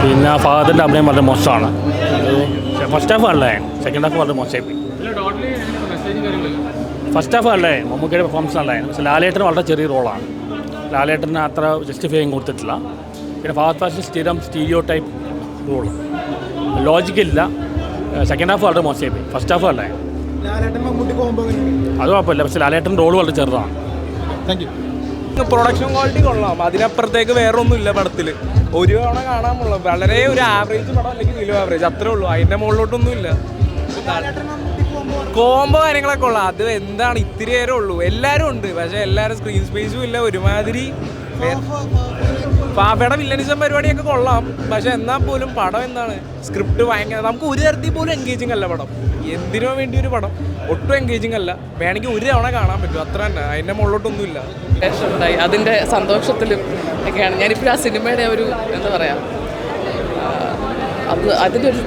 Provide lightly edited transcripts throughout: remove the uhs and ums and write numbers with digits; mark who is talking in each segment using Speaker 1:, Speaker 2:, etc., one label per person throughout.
Speaker 1: പിന്നെ ഫഹദിൻ്റെ അഭിനയം വളരെ മോശമാണ്. ഫസ്റ്റ് ഹാഫ് അല്ലേ, സെക്കൻഡ് ഹാഫ് വളരെ മോശമായി പോയി. ഫസ്റ്റ് ഹാഫ് അല്ലേ മമ്മൂക്കയുടെ പെർഫോമൻസ് അല്ലേ, പക്ഷേ ലാലേട്ടന് വളരെ ചെറിയ റോളാണ്. ലാലേട്ടന് അത്ര ജസ്റ്റിഫൈയും കൊടുത്തിട്ടില്ല. പിന്നെ ഫഹദ് ഫാസിൽ സ്ഥിരം സ്റ്റീരിയോ ടൈപ്പ് റോള്, ലോജിക്കില്ല. സെക്കൻഡ് ഹാഫ് വളരെ മോശമായി പോയി. ഫസ്റ്റ് ഹാഫ് അല്ലേ അത് കുഴപ്പമില്ല, പക്ഷേ ലാലേട്ടൻ റോള് വളരെ ചെറുതാണ്.
Speaker 2: Thank you. പ്രൊഡക്ഷൻ ക്വാളിറ്റി കൊള്ളാം, അതിനപ്പുറത്തേക്ക് വേറെ ഒന്നുമില്ല പടത്തിൽ. ഒരു തവണ കാണാമുള്ള വളരെ ഒരു ആവറേജ് പടം, അല്ലെങ്കിൽ ബിലോ ആവറേജ്, അത്രേ ഉള്ളൂ. അതിൻ്റെ മുകളിലോട്ടൊന്നുമില്ല. കോംബോ കാര്യങ്ങളൊക്കെ ഉള്ള അത് എന്താണ്, ഇത്തിരി നേരം ഉള്ളൂ. എല്ലാവരും ഉണ്ട്, പക്ഷേ എല്ലാവരും സ്ക്രീൻ സ്പേസും ഇല്ല. ഒരുമാതിരി പാപ്പയുടെ വില്ലനിസം പരിപാടിയൊക്കെ കൊള്ളാം, പക്ഷെ എന്നാൽ പോലും പടം എന്താണ്, സ്ക്രിപ്റ്റ് ഭയങ്കര, നമുക്ക് ഒരു തരത്തിൽ പോലും എൻഗേജിങ് അല്ല പടം. എന്തിനോ വേണ്ടി ഒരു പടം ഒട്ടും എൻഗേജിങ് അല്ല. വേണമെങ്കിൽ ഒരു തവണ കാണാൻ പറ്റും, അത്ര തന്നെ. അതിൻ്റെ മുകളിലോട്ടൊന്നുമില്ല.
Speaker 3: ഉണ്ടായി അതിൻ്റെ സന്തോഷത്തിലും ഒക്കെയാണ് ഞാനിപ്പോൾ ആ സിനിമയുടെ ഒരു എന്താ പറയുക, അതിൻ്റെ ഒരു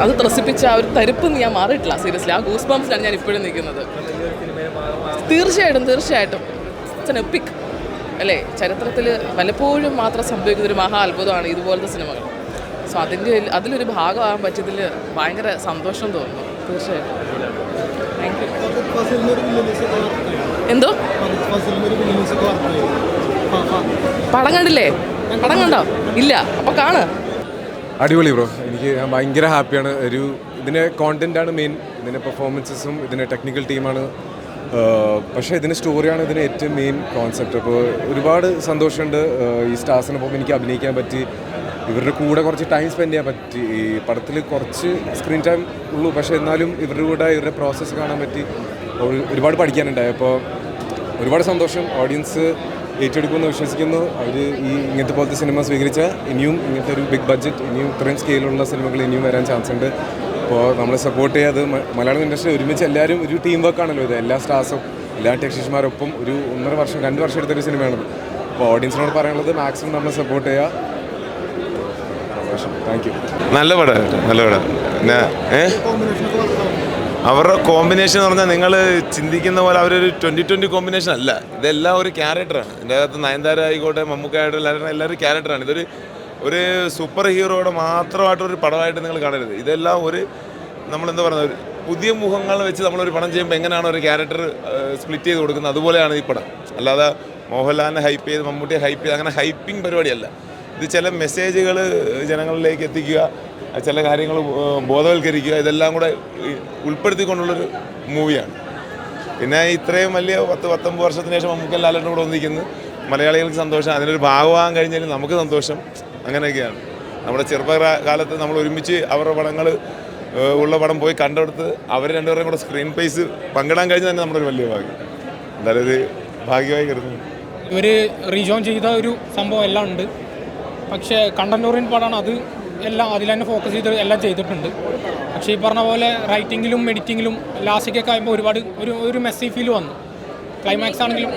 Speaker 3: അത് ത്രസിപ്പിച്ച ആ ഒരു തരിപ്പ് ഞാൻ മാറിയിട്ടില്ല. സീരിയസ്ലി ആ ഗൂസ് ബംസിലാണ് ഞാൻ ഇപ്പോഴും നിൽക്കുന്നത്. തീർച്ചയായിട്ടും എപ്പിക് അല്ലേ, ചരിത്രത്തിൽ വല്ലപ്പോഴും മാത്രം സംഭവിക്കുന്നൊരു മഹാ അത്ഭുതമാണ് ഇതുപോലത്തെ സിനിമകൾ. സോ അതിലൊരു ഭാഗമാകാൻ പറ്റിയതിൽ ഭയങ്കര സന്തോഷം തോന്നുന്നു. തീർച്ചയായിട്ടും. Thank you. എന്തോ പടം കണ്ടില്ലേ? പടം കണ്ടോ? ഇല്ല, അപ്പോൾ കാണ്.
Speaker 4: അടിപൊളി ബ്രോ, എനിക്ക് ഭയങ്കര ഹാപ്പിയാണ്. ഇതിൻ്റെ കോണ്ടൻറ്റാണ് മെയിൻ, ഇതിൻ്റെ പെർഫോമൻസസും ഇതിൻ്റെ ടെക്നിക്കൽ ടീമാണ്, പക്ഷേ ഇതിൻ്റെ സ്റ്റോറിയാണ് ഇതിന് ഏറ്റവും മെയിൻ കോൺസെപ്റ്റ്. അപ്പോൾ ഒരുപാട് സന്തോഷമുണ്ട് ഈ സ്റ്റാർസിനൊപ്പം എനിക്ക് അഭിനയിക്കാൻ പറ്റി, ഇവരുടെ കൂടെ കുറച്ച് ടൈം സ്പെൻഡ് ചെയ്യാൻ പറ്റി. ഈ പടത്തിൽ കുറച്ച് സ്ക്രീൻ ടൈം ഉള്ളൂ, പക്ഷേ എന്നാലും ഇവരുടെ കൂടെ ഇവരുടെ പ്രോസസ്സ് കാണാൻ പറ്റി. ഒരുപാട് പഠിക്കാനുണ്ടായി. അപ്പോൾ ഒരുപാട് സന്തോഷം. ഓഡിയൻസ് ഏറ്റെടുക്കുമെന്ന് വിശ്വസിക്കുന്നു. അവർ ഇങ്ങനത്തെ പോലത്തെ സിനിമ സ്വീകരിച്ചാൽ ഇനിയും ഇങ്ങനത്തെ ഒരു ബിഗ് ബഡ്ജറ്റ്, ഇനിയും ഇത്രയും സ്കെയിലുള്ള സിനിമകൾ ഇനിയും വരാൻ ചാൻസ് ഉണ്ട്. അപ്പോൾ നമ്മളെ സപ്പോർട്ട് ചെയ്യാതെ മലയാളം ഇൻഡസ്ട്രി ഒരുമിച്ച് എല്ലാവരും ഒരു ടീം വർക്കാണല്ലോ ഇത്. എല്ലാ സ്റ്റാർസും എല്ലാ ടെക്നീഷ്യന്മാരൊപ്പം ഒരു 1.5 വർഷം 2 വർഷം എടുത്തൊരു സിനിമയാണത്. അപ്പോൾ ഓഡിയൻസിനോട് പറയാനുള്ളത് മാക്സിമം നമ്മളെ സപ്പോർട്ട് ചെയ്യുക. Thank you.
Speaker 5: നല്ല പടം. അവരുടെ കോമ്പിനേഷൻ എന്ന് പറഞ്ഞാൽ നിങ്ങൾ ചിന്തിക്കുന്ന പോലെ അവരൊരു 20-20 കോമ്പിനേഷൻ അല്ല. ഇതെല്ലാം ഒരു ക്യാരക്ടറാണ്. ഇതിൻ്റെ അകത്ത് നയൻതാര ആയിക്കോട്ടെ, മമ്മൂക്കായിട്ട് എല്ലാവരും ക്യാരക്ടറാണ്. ഒരു സൂപ്പർ ഹീറോയുടെ മാത്രമായിട്ടൊരു പടമായിട്ട് നിങ്ങൾ കാണരുത്. ഇതെല്ലാം നമ്മളെന്താ പറയുന്നത്, ഒരു പുതിയ മുഖങ്ങൾ വെച്ച് നമ്മളൊരു പടം ചെയ്യുമ്പോൾ എങ്ങനെയാണ് ഒരു ക്യാരക്ടർ സ്പ്ലിറ്റ് ചെയ്ത് കൊടുക്കുന്നത്, അതുപോലെയാണ് ഈ പടം. അല്ലാതെ മോഹൻലാലിനെ ഹൈപ്പ് ചെയ്ത് മമ്മൂട്ടിയെ ഹൈപ്പ് ചെയ്ത് അങ്ങനെ ഹൈപ്പിംഗ് പരിപാടിയല്ല. ഇത് ചില മെസ്സേജുകൾ ജനങ്ങളിലേക്ക് എത്തിക്കുക, ചില കാര്യങ്ങൾ ബോധവൽക്കരിക്കുക, ഇതെല്ലാം കൂടെ ഉൾപ്പെടുത്തിക്കൊണ്ടുള്ളൊരു മൂവിയാണ്. പിന്നെ ഇത്രയും വലിയ 10-19 വർഷത്തിന് ശേഷം നമുക്ക് ലാലേട്ടൻ്റെ കൂടെ ഒന്നിക്കുന്നു, മലയാളികൾക്ക് സന്തോഷം. അതിനൊരു ഭാഗമാകാൻ കഴിഞ്ഞാൽ നമുക്ക് സന്തോഷം. അങ്ങനെയൊക്കെയാണ്. നമ്മുടെ ചെറുപ്പകാലത്ത് നമ്മൾ ഒരുമിച്ച് അവരുടെ പടങ്ങൾ ഉള്ള പടം പോയി കണ്ടെടുത്ത് അവർ രണ്ടുപേരും കൂടെ സ്ക്രീൻ സ്പേസ് പങ്കിടാൻ കഴിഞ്ഞാൽ തന്നെ നമ്മുടെ ഒരു വലിയ ഭാഗ്യം. എന്തായാലും ഒരു ഭാഗ്യമായി കരുതുന്നു.
Speaker 6: ഇവർ റീജോയിൻ ചെയ്ത ഒരു സംഭവം എല്ലാം ഉണ്ട്, പക്ഷേ കണ്ടന്റ് ഓറിയൻറ്റഡ് പടമാണ്. അത് എല്ലാം അതിൽ തന്നെ ഫോക്കസ് ചെയ്ത് എല്ലാം ചെയ്തിട്ടുണ്ട്. പക്ഷേ ഈ പറഞ്ഞ പോലെ റൈറ്റിങ്ങിലും എഡിറ്റിങ്ങിലും ലാസ്റ്റിക്കൊക്കെ ആകുമ്പോൾ ഒരുപാട് ഒരു മെസ്സി ഫീൽ വന്നു. ക്ലൈമാക്സ് ആണെങ്കിലും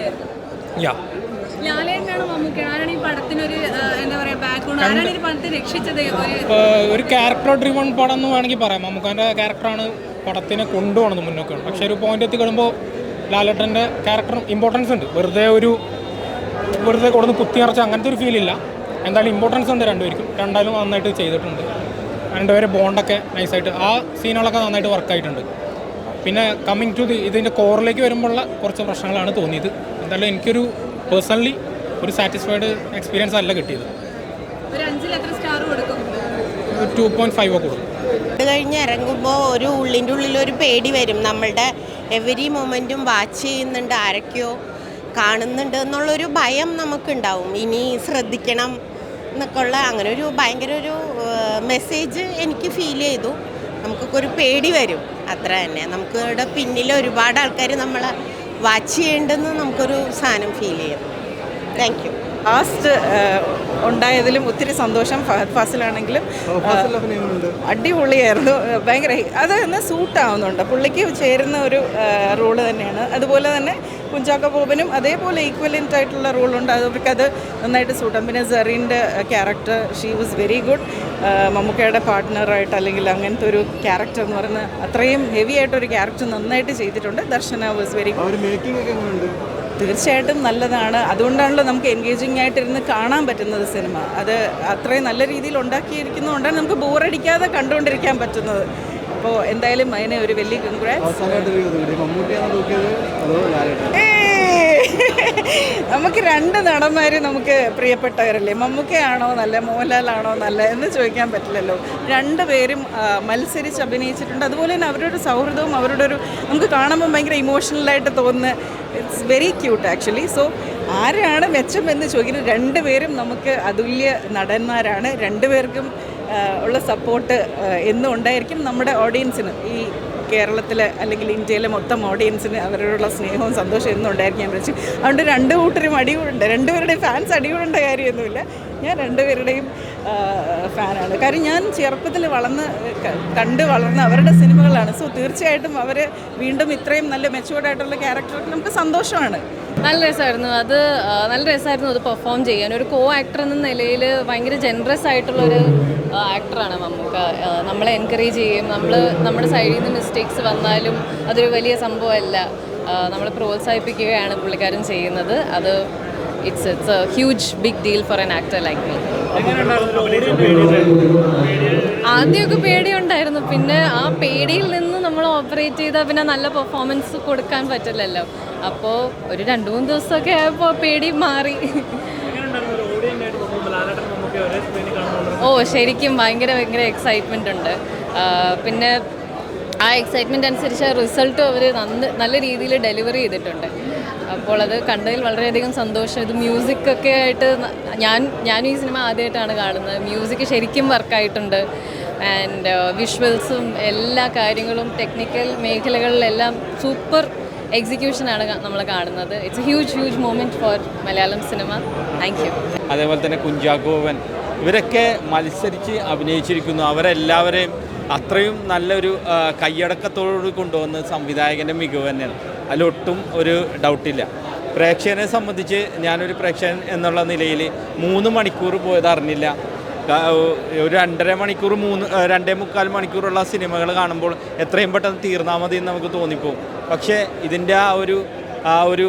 Speaker 6: ഒരു ക്യാരക്ടർ ഡ്രിവൺ പടം എന്ന് വേണമെങ്കിൽ പറയാം. മമ്മൂക്കാൻ്റെ ക്യാരക്ടറാണ് പടത്തിനെ കൊണ്ടുപോകുന്നത് മുന്നോട്ട്. പക്ഷേ ഒരു പോയിന്റ് എത്തി കഴിയുമ്പോൾ ലാലേട്ടൻ്റെ ക്യാരക്ടർ ഇമ്പോർട്ടൻസ് ഉണ്ട്. വെറുതെ കൊടുന്ന് കുത്തിയറച്ച അങ്ങനത്തെ ഒരു ഫീലില്ല. എന്തായാലും ഇമ്പോർട്ടൻസ് ഉണ്ട് രണ്ടുപേർക്കും. രണ്ടായാലും നന്നായിട്ട് ചെയ്തിട്ടുണ്ട്. രണ്ടുപേരെ ബോണ്ടൊക്കെ നൈസായിട്ട്, ആ സീനുകളൊക്കെ നന്നായിട്ട് വർക്കായിട്ടുണ്ട്. പിന്നെ കമ്മിങ് ടു ഇതിൻ്റെ കോറിലേക്ക് വരുമ്പോഴുള്ള കുറച്ച് പ്രശ്നങ്ങളാണ് തോന്നിയത്. എന്തായാലും എനിക്കൊരു പേഴ്സണലി ഒരു സാറ്റിസ്ഫൈഡ് എക്സ്പീരിയൻസ് അല്ല കിട്ടിയത്. 2.5 കൊടുക്കും.
Speaker 7: ഇത് കഴിഞ്ഞ് ഇറങ്ങുമ്പോൾ ഉള്ളിൻ്റെ ഉള്ളിലൊരു പേടി വരും. നമ്മളുടെ എവരി മൊമെൻറ്റും വാച്ച് ചെയ്യുന്നുണ്ട്, ആരൊക്കെയോ കാണുന്നുണ്ട് എന്നുള്ളൊരു ഭയം നമുക്കുണ്ടാവും. ഇനി ശ്രദ്ധിക്കണം എന്നൊക്കെയുള്ള അങ്ങനെ ഒരു ഭയങ്കര ഒരു മെസ്സേജ് എനിക്ക് ഫീൽ ചെയ്തു. നമുക്കൊക്കെ ഒരു പേടി വരും, അത്ര തന്നെ. നമുക്ക് ഇവിടെ പിന്നിൽ ഒരുപാട് ആൾക്കാർ നമ്മളെ വാച്ച് ചെയ്യേണ്ടെന്ന് നമുക്കൊരു സാധനം ഫീൽ ചെയ്യും. Thank you.
Speaker 8: ലാസ്റ്റ് ഉണ്ടായതിലും ഒത്തിരി സന്തോഷം. ഫഹദ് ഫാസിലാണെങ്കിലും അടിപൊളിയായിരുന്നു. ഭയങ്കര അത് തന്നെ സൂട്ടാവുന്നുണ്ട്, പുള്ളിക്ക് ചേരുന്ന ഒരു റോള് തന്നെയാണ്. അതുപോലെ തന്നെ കുഞ്ചാക്കോ ബോബനും അതേപോലെ ഈക്വലൻ്റ് ആയിട്ടുള്ള റോളുണ്ട്, അവർക്കത് നന്നായിട്ട് സൂട്ടാവും. പിന്നെ സെറീൻ്റെ character she was very good. മമ്മൂക്കയുടെ പാർട്ട്ണറായിട്ട് അല്ലെങ്കിൽ അങ്ങനത്തെ ഒരു ക്യാരക്ടർ എന്ന് പറയുന്നത് അത്രയും ഹെവി ആയിട്ടൊരു ക്യാരക്ടർ നന്നായിട്ട് ചെയ്തിട്ടുണ്ട്. ദർശന വാസ് വെരി ഗുഡ്. തീർച്ചയായിട്ടും നല്ലതാണ്. അതുകൊണ്ടാണല്ലോ നമുക്ക് എൻഗേജിങ് ആയിട്ടിരുന്ന് കാണാൻ പറ്റുന്നത് സിനിമ. അത് അത്രയും നല്ല രീതിയിൽ ഉണ്ടാക്കിയിരിക്കുന്നതുകൊണ്ടാണ് നമുക്ക് ബോറടിക്കാതെ കണ്ടുകൊണ്ടിരിക്കാൻ പറ്റുന്നത്. അപ്പോൾ എന്തായാലും അതിനെ ഒരു വലിയ കൺഗ്രാറ്റ്സ്. നമുക്ക് രണ്ട് നടന്മാരും നമുക്ക് പ്രിയപ്പെട്ടവരല്ലേ. മമ്മൂക്കയാണോ നല്ല, മോഹൻലാലാണോ നല്ല എന്ന് ചോദിക്കാൻ പറ്റില്ലല്ലോ. രണ്ടുപേരും മത്സരിച്ച് അഭിനയിച്ചിട്ടുണ്ട്. അതുപോലെ തന്നെ അവരുടെ ഒരു സൗഹൃദവും അവരുടെ ഒരു നമുക്ക് കാണുമ്പോൾ ഭയങ്കര ഇമോഷണലായിട്ട് തോന്നുന്ന it's very cute actually. So ആരാണ് മെച്ചം എന്ന് ചോദിക്കുന്നത്, രണ്ടുപേരും നമുക്ക് അതുല്യ നടന്മാരാണ്. രണ്ടുപേർക്കും ഉള്ള സപ്പോർട്ട് എന്നും ഉണ്ടായിരിക്കും നമ്മുടെ ഓഡിയൻസിന്. ഈ കേരളത്തിലെ അല്ലെങ്കിൽ ഇന്ത്യയിലെ മൊത്തം ഓഡിയൻസിന് അവരോടുള്ള സ്നേഹവും സന്തോഷവും എന്നും ഉണ്ടായിരിക്കും ഞാൻ വിളിച്ചു. അതുകൊണ്ട് രണ്ട് കൂട്ടരും അടികൂടുണ്ട്. രണ്ടുപേരുടെയും ഫാൻസ് അടികൂടേണ്ട കാര്യമൊന്നുമില്ല. ഞാൻ രണ്ടുപേരുടെയും ഫാനാണ്. കാര്യം ഞാൻ ചെറുപ്പത്തിൽ കണ്ട് വളർന്ന അവരുടെ സിനിമകളാണ്. സോ തീർച്ചയായിട്ടും അവർ വീണ്ടും ഇത്രയും നല്ല മെച്ചുവേർഡായിട്ടുള്ള ക്യാരക്ടർ നമുക്ക് സന്തോഷമാണ്.
Speaker 9: നല്ല രസമായിരുന്നു നല്ല രസമായിരുന്നു അത് പെർഫോം ചെയ്യാൻ. ഒരു കോ ആക്ടർ എന്ന നിലയിൽ ഭയങ്കര ജനറസ് ആയിട്ടുള്ളൊരു ആക്ടറാണ് മമ്മൂക്ക. നമ്മളെ എൻകറേജ് ചെയ്യും. നമ്മുടെ സൈഡിൽ നിന്ന് മിസ്റ്റേക്സ് വന്നാലും അതൊരു വലിയ സംഭവമല്ല, നമ്മളെ പ്രോത്സാഹിപ്പിക്കുകയാണ് പുള്ളിക്കാരൻ ചെയ്യുന്നത്. അത് it's a huge big deal for an actor like me. ആദ്യമൊക്കെ പേടിയുണ്ടായിരുന്നു. പിന്നെ ആ പേടിയിൽ നിന്ന് നമ്മൾ ഓപ്പറേറ്റ് ചെയ്താൽ പിന്നെ നല്ല പെർഫോമൻസ് കൊടുക്കാൻ പറ്റില്ലല്ലോ. അപ്പോൾ ഒരു 2-3 ദിവസമൊക്കെ ആയപ്പോൾ പേടി മാറി. ശരിക്കും ഭയങ്കര എക്സൈറ്റ്മെൻ്റ് ഉണ്ട്. പിന്നെ ആ എക്സൈറ്റ്മെൻ്റ് അനുസരിച്ച് റിസൾട്ട് അവർ നല്ല രീതിയിൽ ഡെലിവറി ചെയ്തിട്ടുണ്ട്. അപ്പോൾ അത് കണ്ടതിൽ വളരെയധികം സന്തോഷം. ഇത് മ്യൂസിക്കൊക്കെ ആയിട്ട് ഞാൻ ഈ സിനിമ ആദ്യമായിട്ടാണ് കാണുന്നത്. മ്യൂസിക് ശരിക്കും വർക്കായിട്ടുണ്ട്. ആൻഡ് വിഷ്വൽസും എല്ലാ കാര്യങ്ങളും ടെക്നിക്കൽ മേഖലകളിലെല്ലാം സൂപ്പർ എക്സിക്യൂഷനാണ് നമ്മൾ കാണുന്നത്. It's a huge moment four Malayalam cinema. Thank you.
Speaker 10: അതേപോലെ തന്നെ കുഞ്ചാക്കോവൻ, ഇവരൊക്കെ മത്സരിച്ച് അഭിനയിച്ചിരിക്കുന്നു. അവരെല്ലാവരെയും അത്രയും നല്ലൊരു കൈയടക്കത്തോട് കൊണ്ടുവന്ന് സംവിധായകൻ്റെ മികവ് തന്നെയാണ്. അതിലൊട്ടും ഒരു ഡൗട്ടില്ല. പ്രേക്ഷകനെ സംബന്ധിച്ച് ഞാനൊരു പ്രേക്ഷകൻ എന്നുള്ള നിലയിൽ 3 മണിക്കൂർ പോയത് അറിഞ്ഞില്ല. ഒരു 2.5 മണിക്കൂർ 2.25 മണിക്കൂറുള്ള സിനിമകൾ കാണുമ്പോൾ എത്രയും പെട്ടെന്ന് തീർന്നാൽ മതി എന്ന് നമുക്ക് തോന്നിപ്പോവും. പക്ഷേ ഇതിൻ്റെ ആ ഒരു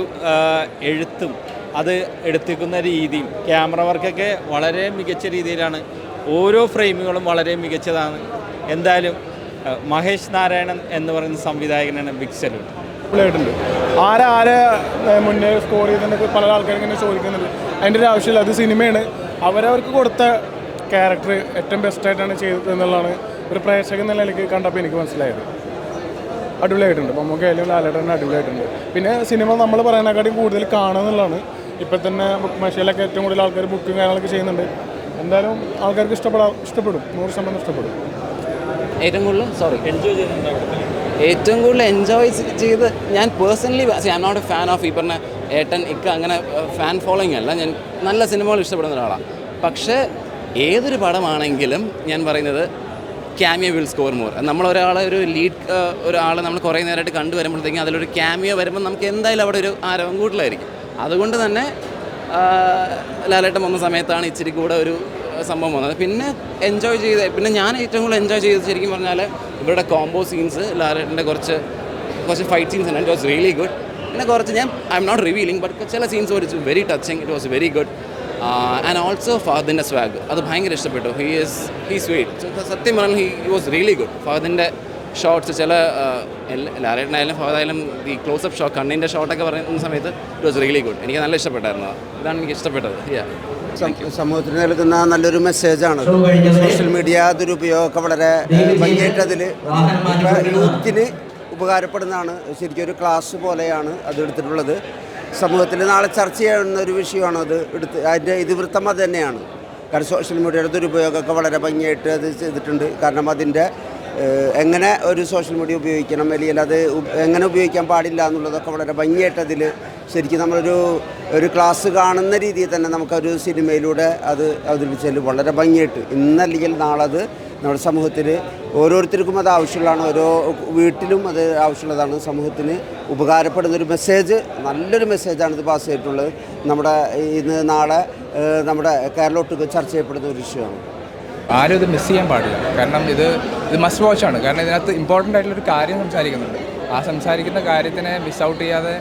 Speaker 10: എഴുത്തും അത് എടുത്തിരിക്കുന്ന രീതിയും ക്യാമറ വർക്കൊക്കെ വളരെ മികച്ച രീതിയിലാണ്. ഓരോ ഫ്രെയിമുകളും വളരെ മികച്ചതാണ്. എന്തായാലും മഹേഷ് നാരായണൻ എന്ന് പറയുന്ന സംവിധായകനാണ് ബിഗ് സല്യൂട്ട്.
Speaker 6: ആരെ മുന്നേ സ്കോർ ചെയ്തെന്നൊക്കെ പല ആൾക്കാരും ഇങ്ങനെ ചോദിക്കുന്നുണ്ട്. അതിൻ്റെ ഒരു ആവശ്യമില്ല. അത് സിനിമയാണ്. അവരവർക്ക് കൊടുത്ത ക്യാരക്ടർ ഏറ്റവും ബെസ്റ്റായിട്ടാണ് ചെയ്തത് എന്നുള്ളതാണ് ഒരു പ്രേക്ഷകൻ എന്ന നിലയ്ക്ക് കണ്ടപ്പോൾ എനിക്ക് മനസ്സിലായത്. അടിപൊളിയായിട്ടുണ്ട്. മമ്മൂക്കയായാലും ലാലേട്ടനും അടിപൊളിയായിട്ടുണ്ട്. പിന്നെ സിനിമ നമ്മൾ പറയുന്നതിനെക്കാട്ടിയും കൂടുതൽ കാണുക എന്നുള്ളതാണ്. ഇപ്പം തന്നെ ബുക്ക് മഷയിലൊക്കെ ഏറ്റവും കൂടുതൽ ആൾക്കാർ ബുക്കും കാര്യങ്ങളൊക്കെ ചെയ്യുന്നുണ്ട്. എന്തായാലും ആൾക്കാർക്ക് ഇഷ്ടപ്പെടും. 100% ഇഷ്ടപ്പെടും.
Speaker 11: ഏറ്റവും കൂടുതൽ എൻജോയ് ചെയ്ത് ഞാൻ personally I am not a fan of ഈ പറഞ്ഞ ഏട്ടൻ ഇക്ക അങ്ങനെ ഫാൻ ഫോളോയിങ് അല്ല. ഞാൻ നല്ല സിനിമകൾ ഇഷ്ടപ്പെടുന്ന ഒരാളാണ്. പക്ഷേ ഏതൊരു പടമാണെങ്കിലും ഞാൻ പറയുന്നത് ക്യാമിയോ വിൽ സ്കോർ മോർ. നമ്മളൊരാളെ ഒരു ലീഡ് ഒരാളെ നമ്മൾ കുറേ നേരമായിട്ട് കണ്ടുവരുമ്പോഴത്തേക്കും അതിലൊരു ക്യാമിയോ വരുമ്പോൾ നമുക്ക് എന്തായാലും അവിടെ ഒരു ആരവം കൂടുതലായിരിക്കും. അതുകൊണ്ട് തന്നെ ലാലേട്ടൻ വന്ന സമയത്താണ് ഇച്ചിരി കൂടെ ഒരു സംഭവം വന്നത്. പിന്നെ എൻജോയ് ചെയ്ത് പിന്നെ ഞാൻ ഏറ്റവും കൂടുതൽ എൻജോയ് ചെയ്തത് ശരിക്കും പറഞ്ഞാൽ ഇവരുടെ കോംബോ സീൻസ്, ലാലേട്ടൻ്റെ കുറച്ച് ഫൈറ്റ് സീൻസ് ഉണ്ട്. It was really good. പിന്നെ കുറച്ച് I am not revealing but ചില scenes were it's very touching. It was very good. And also ഫഹദിൻ്റെ സ്വാഗ് അത് ഭയങ്കര ഇഷ്ടപ്പെട്ടു. He sweet. സത്യം പറഞ്ഞാൽ ഹി വാസ് റിയലി ഗുഡ്. ഫഹദിൻ്റെ ഷോട്ട്സ് ചില ലാലേട്ടനായാലും ഫഹദായാലും ഈ ക്ലോസപ്പ് ഷോട്ട് കണ്ണിൻ്റെ ഷോട്ടൊക്കെ പറയുന്ന സമയത്ത് ഇറ്റ് വാസ് റിയലി ഗുഡ്. എനിക്ക് നല്ല ഇഷ്ടപ്പെട്ടായിരുന്നു. ഇതാണ് എനിക്ക് ഇഷ്ടപ്പെട്ടത്.
Speaker 12: സമൂഹത്തിന് നൽകുന്ന നല്ലൊരു മെസ്സേജാണ്. സോഷ്യൽ മീഡിയ ദുരുപയോഗമൊക്കെ വളരെ ഭംഗിയായിട്ട് അതിൽ യൂത്തിന് ഉപകാരപ്പെടുന്നതാണ്. ശരിക്കും ഒരു ക്ലാസ് പോലെയാണ് അത് എടുത്തിട്ടുള്ളത്. സമൂഹത്തിൽ നാളെ ചർച്ച ചെയ്യുന്ന ഒരു വിഷയമാണ് അത് അതിൻ്റെ ഇതിവൃത്തം അത് തന്നെയാണ്. കാരണം സോഷ്യൽ മീഡിയയുടെ ദുരുപയോഗമൊക്കെ വളരെ ഭംഗിയായിട്ട് അത് ചെയ്തിട്ടുണ്ട്. കാരണം അതിൻ്റെ എങ്ങനെ ഒരു സോഷ്യൽ മീഡിയ ഉപയോഗിക്കണം അല്ലെങ്കിൽ അത് എങ്ങനെ ഉപയോഗിക്കാൻ പാടില്ല എന്നുള്ളതൊക്കെ വളരെ ഭംഗിയായിട്ട് അതിൽ ശരിക്കും നമ്മളൊരു ക്ലാസ് കാണുന്ന രീതിയിൽ തന്നെ നമുക്കൊരു സിനിമയിലൂടെ അത് അവതരിപ്പിച്ചാൽ വളരെ ഭംഗിയായിട്ട് ഇന്നല്ലെങ്കിൽ നാളെ അത് നമ്മുടെ സമൂഹത്തിൽ ഓരോരുത്തർക്കും അത് ആവശ്യമുള്ളതാണ്. ഓരോ വീട്ടിലും അത് ആവശ്യമുള്ളതാണ്. സമൂഹത്തിന് ഉപകാരപ്പെടുന്നൊരു മെസ്സേജ്, നല്ലൊരു മെസ്സേജാണ് ഇത് പാസ് ചെയ്തിട്ടുള്ളത്. നമ്മുടെ ഇന്ന് നാളെ നമ്മുടെ കേരളമൊട്ടുക്ക് ചർച്ച ചെയ്യപ്പെടുന്ന ഒരു വിഷയമാണ്.
Speaker 13: ആരും ഇത് മിസ് ചെയ്യാൻ പാടില്ല. കാരണം ഇത് മസ്റ്റ് വാച്ചാണ്. കാരണം ഇതിനകത്ത് ഇമ്പോർട്ടൻ്റ് ആയിട്ടുള്ളൊരു കാര്യം സംസാരിക്കുന്നുണ്ട്. ആ സംസാരിക്കുന്ന കാര്യത്തിനെ മിസ് ഔട്ട് ചെയ്യാതെ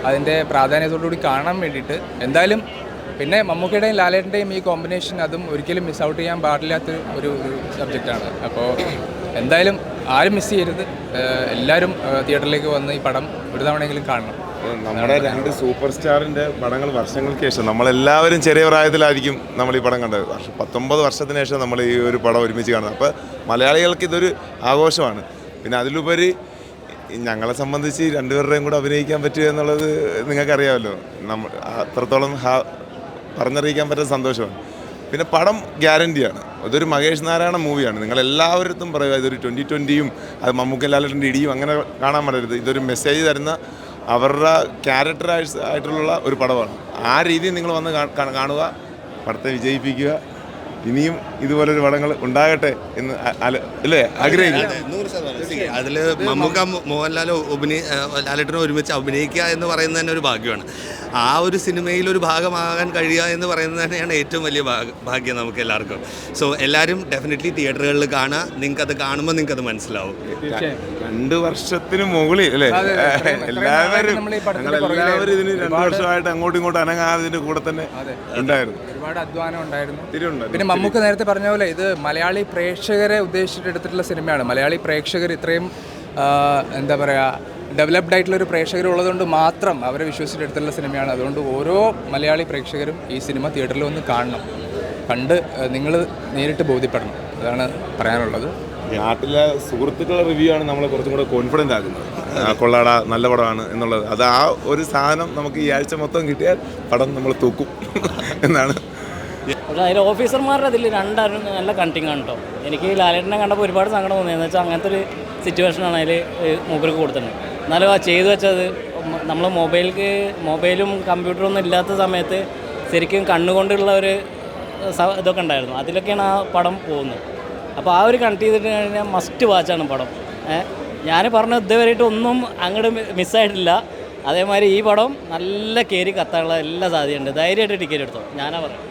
Speaker 13: അതിൻ്റെ പ്രാധാന്യത്തോടുകൂടി കാണാൻ വേണ്ടിയിട്ട് എന്തായാലും. പിന്നെ മമ്മൂക്കയുടെയും ലാലേട്ടൻ്റെയും ഈ കോമ്പിനേഷൻ അതും ഒരിക്കലും മിസ് ഔട്ട് ചെയ്യാൻ പാടില്ലാത്ത ഒരു സബ്ജക്റ്റാണ്. അപ്പോൾ എന്തായാലും ആരും മിസ് ചെയ്യരുത്. എല്ലാവരും തിയേറ്ററിലേക്ക് വന്ന് ഈ പടം ഒരു തവണയെങ്കിലും കാണണം.
Speaker 5: നമ്മുടെ 2 സൂപ്പർ സ്റ്റാറിൻ്റെ പടങ്ങൾ വർഷങ്ങൾക്ക് ശേഷം നമ്മളെല്ലാവരും ചെറിയ പ്രായത്തിലായിരിക്കും നമ്മൾ ഈ പടം കണ്ടത്. 19 വർഷത്തിന് ശേഷം നമ്മൾ ഈ ഒരു പടം ഒരുമിച്ച് കാണുന്നത്. അപ്പോൾ മലയാളികൾക്ക് ഇതൊരു ആഘോഷമാണ്. പിന്നെ അതിലുപരി ഞങ്ങളെ സംബന്ധിച്ച് രണ്ടുപേരുടെയും കൂടെ അഭിനയിക്കാൻ പറ്റുക എന്നുള്ളത് നിങ്ങൾക്കറിയാമല്ലോ. നമ്മൾ അത്രത്തോളം പറഞ്ഞറിയിക്കാൻ പറ്റുന്ന സന്തോഷമാണ്. പിന്നെ പടം ഗ്യാരണ്ടിയാണ്. ഇതൊരു മഹേഷ് നാരായണ മൂവിയാണ്. നിങ്ങളെല്ലാവരും പറയുക ഇതൊരു 2020യും അത് മമ്മൂക്ക ലാലേട്ടൻ്റെ ഇടിയും അങ്ങനെ കാണാൻ പറ്റരുത്. ഇതൊരു മെസ്സേജ് തരുന്ന അവരുടെ ക്യാരക്ടറായിട്ടുള്ള ഒരു പടമാണ്. ആ രീതിയിൽ നിങ്ങൾ വന്ന് കാണുക, പടത്തെ വിജയിപ്പിക്കുക. ഇനിയും ഇതുപോലൊരു പടങ്ങൾ ഉണ്ടാകട്ടെ എന്ന് അല്ലേ ആഗ്രഹിക്കുന്നു.
Speaker 14: അതിൽ മമ്മൂക്ക മോഹൻലാലോ ലാലേട്ടനും ഒരുമിച്ച് അഭിനയിക്കുക എന്ന് പറയുന്നത് തന്നെ ഒരു ഭാഗ്യമാണ്. ആ ഒരു സിനിമയിൽ ഒരു ഭാഗമാകാൻ കഴിയുക എന്ന് പറയുന്നത് തന്നെയാണ് ഏറ്റവും വലിയ ഭാഗ്യം നമുക്ക് എല്ലാവർക്കും. സോ എല്ലാവരും ഡെഫിനറ്റ്ലി തിയേറ്ററുകളിൽ കാണുക. നിങ്ങൾക്കത് കാണുമ്പോൾ നിങ്ങൾക്കത് മനസ്സിലാവും.
Speaker 5: 2 വർഷത്തിന് മുകളിൽ അല്ലേ എല്ലാവരും ഇതിന് 2 വർഷമായിട്ട് അങ്ങോട്ടും ഇങ്ങോട്ടും അനങ്ങാതെ ഇതിൻ്റെ കൂടെ തന്നെ ഉണ്ടായിരുന്നു.
Speaker 13: ഒരുപാട് അധ്വാനം ഉണ്ടായിരുന്നു. പിന്നെ മമ്മൂക്ക നേരത്തെ പറഞ്ഞ പോലെ ഇത് മലയാളി പ്രേക്ഷകരെ ഉദ്ദേശിച്ചിട്ട് എടുത്തിട്ടുള്ള സിനിമയാണ്. മലയാളി പ്രേക്ഷകർ ഇത്രയും എന്താ പറയുക ഡെവലപ്ഡ് ആയിട്ടുള്ളൊരു പ്രേക്ഷകർ ഉള്ളതുകൊണ്ട് മാത്രം അവരെ വിശ്വസിച്ചെടുത്തുള്ള സിനിമയാണ്. അതുകൊണ്ട് ഓരോ മലയാളി പ്രേക്ഷകരും ഈ സിനിമ തിയേറ്ററിൽ വന്ന് കാണണം. കണ്ട് നിങ്ങൾ നേരിട്ട് ബോധ്യപ്പെടണം. അതാണ് പറയാനുള്ളത്.
Speaker 5: നാട്ടിലെ സുഹൃത്തുക്കളുടെ റിവ്യൂ ആണ് നമ്മളെ കുറച്ചും കൂടെ കോൺഫിഡൻ്റ് ആക്കുന്നത്. കൊള്ളാട നല്ല പടമാണ് എന്നുള്ളത്. അത് ആ ഒരു സാധനം നമുക്ക് ഈ ആഴ്ച മൊത്തം കിട്ടിയാൽ പടം നമ്മൾ തൂക്കും എന്നാണ്.
Speaker 15: പക്ഷേ അതിൽ ഓഫീസർമാരുടെ അതിൽ 2 നല്ല കണ്ടിങ് ആണ് കേട്ടോ. എനിക്ക് ലാലേട്ടനെ കണ്ടപ്പോൾ ഒരുപാട് സങ്കടം തോന്നിയെന്ന് വെച്ചാൽ അങ്ങനത്തെ ഒരു സിറ്റുവേഷനാണ് അതിൽ മൂപ്പർക്ക് കൊടുത്തിട്ടുണ്ട്. എന്നാലും ആ ചെയ്തു വെച്ചത് നമ്മൾ മൊബൈലും കമ്പ്യൂട്ടറും ഒന്നും ഇല്ലാത്ത സമയത്ത് ശരിക്കും കണ്ണുകൊണ്ടുള്ള ഒരു ഇതൊക്കെ ഉണ്ടായിരുന്നു. അതിലൊക്കെയാണ് ആ പടം പോകുന്നത്. അപ്പോൾ ആ ഒരു കണക്ട് ചെയ്തിട്ട് കഴിഞ്ഞാൽ മസ്റ്റ് വാച്ചാണ് പടം. ഞാൻ പറഞ്ഞത് ഇതുവരെയായിട്ട് ഒന്നും അങ്ങോട്ട് മിസ്സായിട്ടില്ല. അതേമാതിരി ഈ പടം നല്ല കയറി കത്താനുള്ള എല്ലാ സാധ്യതയുണ്ട്. ധൈര്യമായിട്ട് ടിക്കറ്റ് എടുത്തോ, ഞാനാ പറയാം.